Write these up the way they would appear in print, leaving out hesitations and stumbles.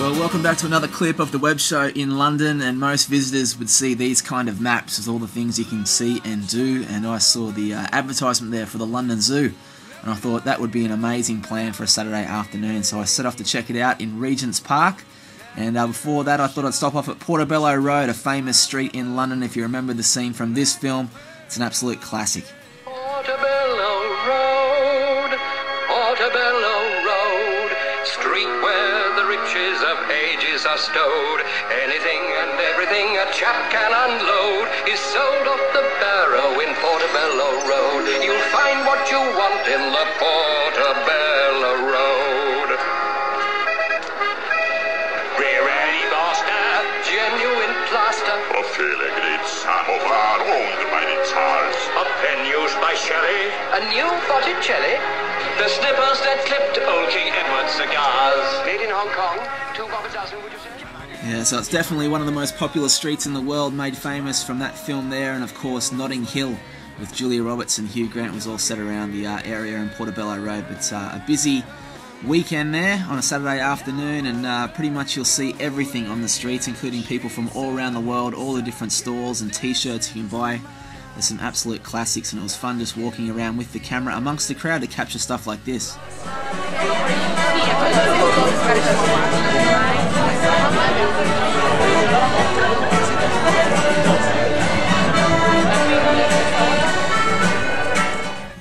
Well, welcome back to another clip of the Web Show in London, and most visitors would see these kind of maps with all the things you can see and do, and I saw the advertisement there for the London Zoo, and I thought that would be an amazing plan for a Saturday afternoon, so I set off to check it out in Regent's Park. And before that, I thought I'd stop off at Portobello Road, a famous street in London. If you remember the scene from this film, it's an absolute classic. Portobello Road, Portobello Road, street where the riches of ages are stowed. Anything and everything a chap can unload is sold off the barrow in Portobello Road. You'll find what you want in the Portobello Road. Genuine plaster. A filigree samovar owned by the Tsars. A pen used by Shelley. A new Botticelli. The snippers that clipped old King Edward cigars. Made in Hong Kong. 2 bob a dozen, would you say? Yeah, so it's definitely one of the most popular streets in the world, made famous from that film there, and of course Notting Hill with Julia Roberts and Hugh Grant was all set around the area in Portobello Road. But a busy weekend there on a Saturday afternoon, and pretty much you'll see everything on the streets, including people from all around the world, all the different stalls and t-shirts you can buy. There's some absolute classics, and it was fun just walking around with the camera amongst the crowd to capture stuff like this.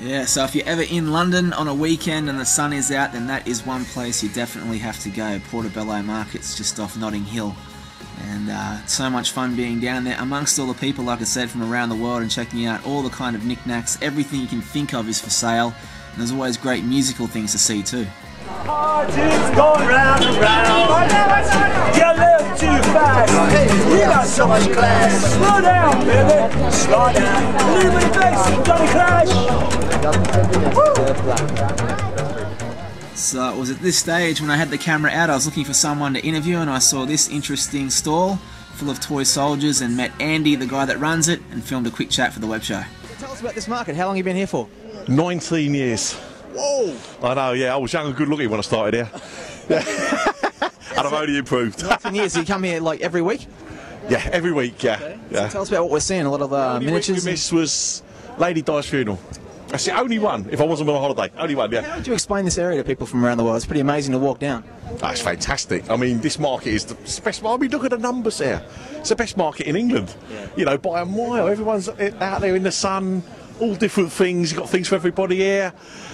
Yeah, so if you're ever in London on a weekend and the sun is out, then that is one place you definitely have to go. Portobello Market's just off Notting Hill. And so much fun being down there amongst all the people, like I said, from around the world, and checking out all the kind of knickknacks. Everything you can think of is for sale, and there's always great musical things to see too. Party's going round and round. You live too fast. You got so much class. Slow down, baby. Slow down. Leave me face. Johnny Crash. So it was at this stage when I had the camera out, I was looking for someone to interview, and I saw this interesting stall full of toy soldiers and met Andy, the guy that runs it, and filmed a quick chat for the Web Show. Tell us about this market. How long have you been here for? 19 years. Whoa! I know, yeah, I was young and good looking when I started here. Yeah. And I've only improved. 19 years, so you come here like every week? Yeah, every week, yeah. Okay. Yeah. So tell us about what we're seeing, a lot of miniatures. The miss was Lady Di's funeral. That's the only one, if I wasn't on a holiday. Only one, yeah. How would you explain this area to people from around the world? It's pretty amazing to walk down. Oh, it's fantastic. I mean, this market is the best. I mean, look at the numbers there. It's the best market in England. Yeah. You know, by a mile. Everyone's out there in the sun, all different things. You've got things for everybody here.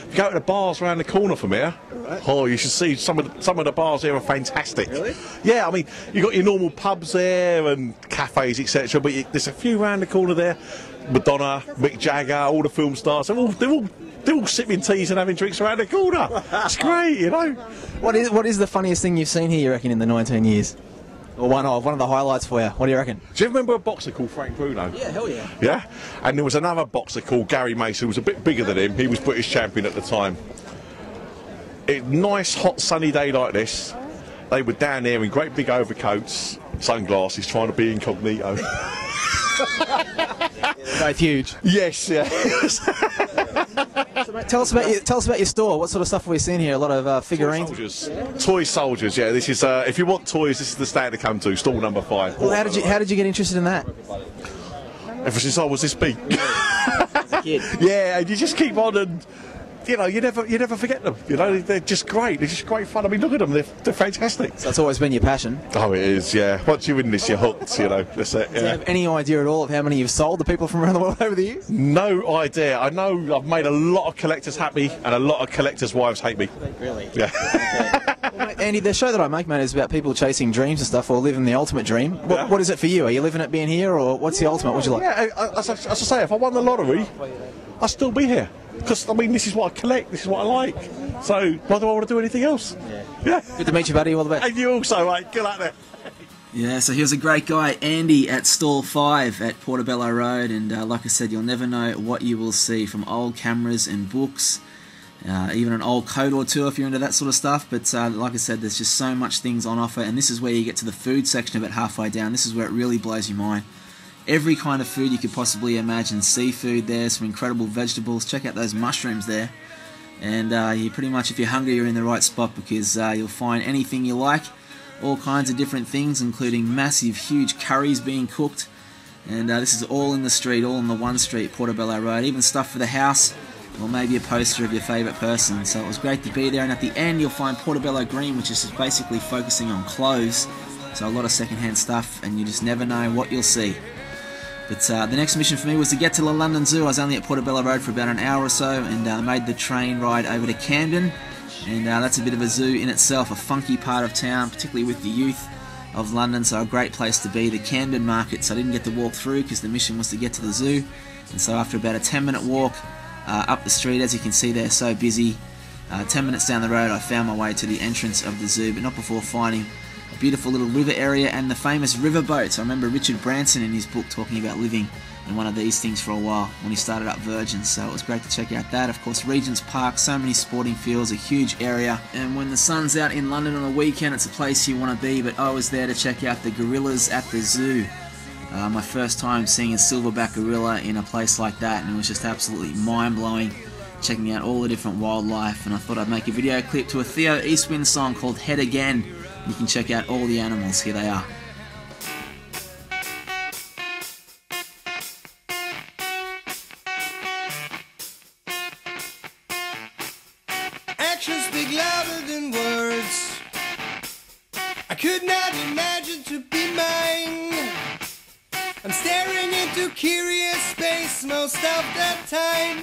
You go to the bars around the corner from here. Right. Oh, you should see some of the bars here are fantastic. Really? Yeah, I mean, you've got your normal pubs there and cafes, etc. But there's a few around the corner there. Madonna, Mick Jagger, all the film stars. They're all sipping teas and having drinks around the corner. It's great, you know. What is the funniest thing you've seen here, you reckon, in the 19 years? Or one of the highlights for you? What do you reckon? Do you remember a boxer called Frank Bruno? Yeah, hell yeah. Yeah? And there was another boxer called Gary Mason, who was a bit bigger than him. He was British champion at the time. Nice, hot, sunny day like this, they were down there in great big overcoats, sunglasses, trying to be incognito. They're both huge. Yes, yeah. So, mate, tell us about your store. What sort of stuff are we seeing here? A lot of figurines. Toy soldiers. Yeah. This is if you want toys, this is the stand to come to. Stall number 5. Well, how did you get interested in that? Ever since I was this big. As a kid. Yeah, and you just keep on, and you know, you never forget them. You know, they're just great. They're just great fun. I mean, look at them. They're fantastic. So that's always been your passion. Oh, it is. Yeah. Once you're in this, you're hooked. You know, that's it. Yeah. Do you have any idea at all of how many you've sold to people from around the world over the years? No idea. I know I've made a lot of collectors happy, and a lot of collectors' wives hate me. Really? Yeah. Well, mate, Andy, the show that I make, mate, is about people chasing dreams and stuff, or living the ultimate dream. What is it for you? Are you living it being here, or what's the ultimate? What do you like? Yeah, as I say, if I won the lottery, I'd still be here. Because, I mean, this is what I collect, this is what I like. So, why do I want to do anything else? Yeah. Good to meet you, buddy. All the best. And you also, mate. Good luck there. Yeah, so here's a great guy, Andy, at stall 5 at Portobello Road, and like I said, you'll never know what you will see, from old cameras and books, even an old coat or two if you're into that sort of stuff. But like I said, there's just so much things on offer, and this is where you get to the food section of it halfway down. This is where it really blows your mind. Every kind of food you could possibly imagine. Seafood there, some incredible vegetables. Check out those mushrooms there. And you pretty much, if you're hungry, you're in the right spot, because you'll find anything you like. all kinds of different things, including massive, huge curries being cooked. And this is all in the street, all in the one street, Portobello Road. Even stuff for the house, or maybe a poster of your favourite person. So it was great to be there. And at the end, you'll find Portobello Green, which is just basically focusing on clothes. So a lot of second-hand stuff, and you just never know what you'll see. But the next mission for me was to get to the London Zoo. I was only at Portobello Road for about an hour or so, and made the train ride over to Camden. And that's a bit of a zoo in itself, a funky part of town, particularly with the youth of London, so a great place to be. The Camden Market, so I didn't get to walk through because the mission was to get to the zoo. And so after about a 10-minute walk up the street, as you can see they're so busy, 10 minutes down the road I found my way to the entrance of the zoo, but not before finding a beautiful little river area and the famous river boats. I remember Richard Branson in his book talking about living in one of these things for a while when he started up Virgin, so it was great to check out that. Of course, Regent's Park, so many sporting fields, a huge area, and when the sun's out in London on a weekend, it's a place you want to be. But I was there to check out the gorillas at the zoo. My first time seeing a silverback gorilla in a place like that, and it was just absolutely mind-blowing, checking out all the different wildlife. And I thought I'd make a video clip to a Theo Eastwind song called Head Again. You can check out all the animals. Here they are. Actions speak louder than words. I could not imagine to be mine. I'm staring into curious space most of the time.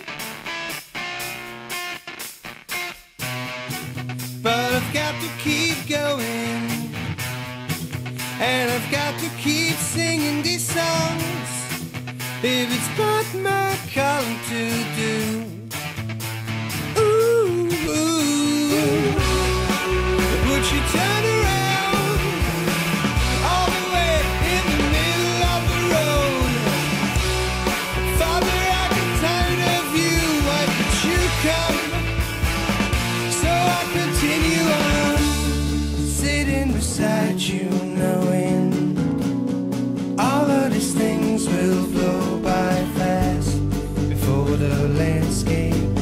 But I've got to keep going, and I've got to keep singing these songs, if it's not my calling to do. Would you turn around all the way in the middle of the road? Father, I get tired of you. Why did you come? So I continue on, sitting beside you, knowing all of these things will blow by fast before the landscape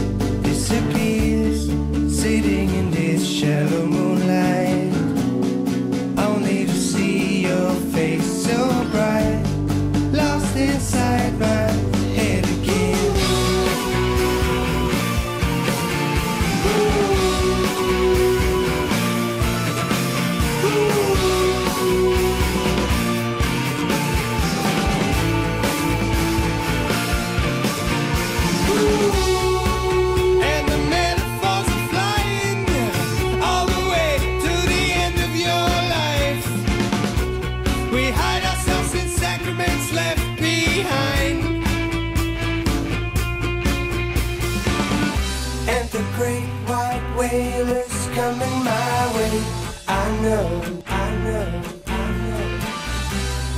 disappears. Sitting in this shallow moonlight, only to see your face so bright, lost inside my head again. Whalers coming my way. I know, I know, I know.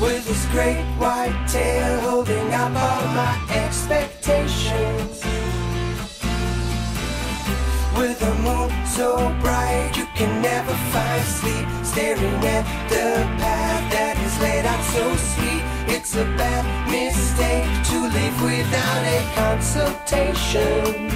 With his great white tail holding up all my expectations. With a moon so bright you can never find sleep, staring at the path that is laid out so sweet. It's a bad mistake to live without a consultation.